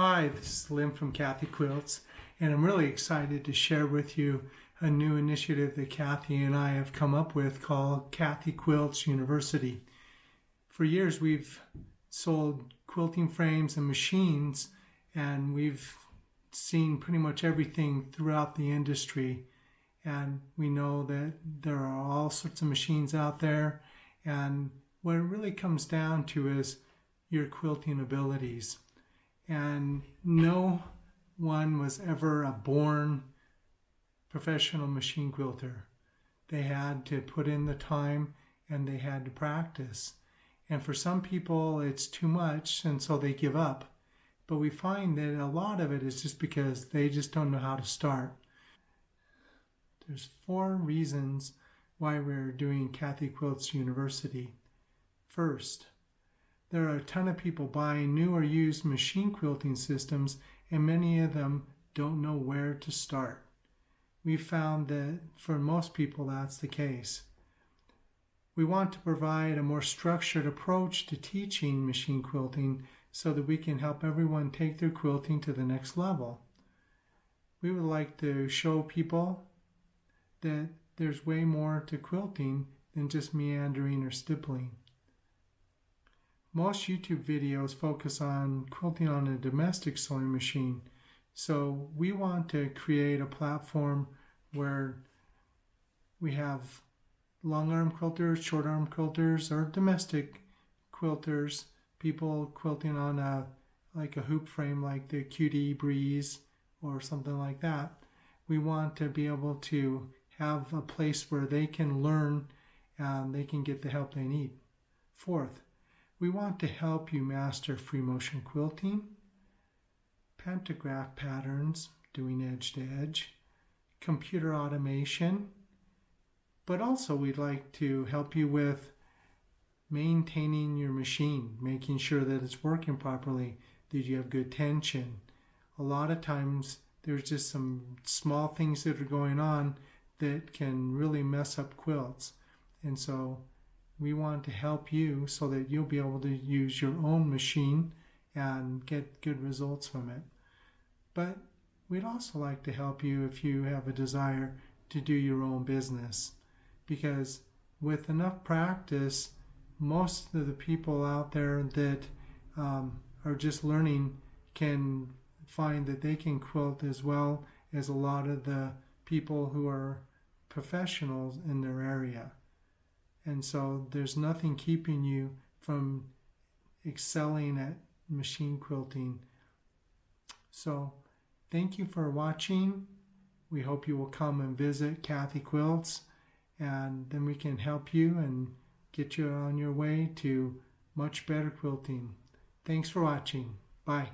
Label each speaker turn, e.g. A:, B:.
A: Hi, this is Lynn from Kathy Quilts, and I'm really excited to share with you a new initiative that Kathy and I have come up with called Kathy Quilts University. For years, we've sold quilting frames and machines, and we've seen pretty much everything throughout the industry. And we know that there are all sorts of machines out there, and what it really comes down to is your quilting abilities. And no one was ever a born professional machine quilter. They had to put in the time and they had to practice. And for some people, it's too much, and so they give up. But we find that a lot of it is just because they just don't know how to start. There's 4 reasons why we're doing Kathy Quilts University. First, there are a ton of people buying new or used machine quilting systems, and many of them don't know where to start. We found that for most people that's the case. We want to provide a more structured approach to teaching machine quilting so that we can help everyone take their quilting to the next level. We would like to show people that there's way more to quilting than just meandering or stippling. Most YouTube videos focus on quilting on a domestic sewing machine, so we want to create a platform where we have long arm quilters, short arm quilters, or domestic quilters, people quilting on a hoop frame like the QD Breeze or something like that. We want to be able to have a place where they can learn and they can get the help they need. Fourth, we want to help you master free motion quilting, pantograph patterns, doing edge to edge, computer automation, but also we'd like to help you with maintaining your machine, making sure that it's working properly, that you have good tension. A lot of times there's just some small things that are going on that can really mess up quilts. And so we want to help you so that you'll be able to use your own machine and get good results from it. But we'd also like to help you if you have a desire to do your own business, because with enough practice, most of the people out there that are just learning can find that they can quilt as well as a lot of the people who are professionals in their area. And so there's nothing keeping you from excelling at machine quilting. So thank you for watching. We hope you will come and visit Kathy Quilts, and then we can help you and get you on your way to much better quilting. Thanks for watching. Bye.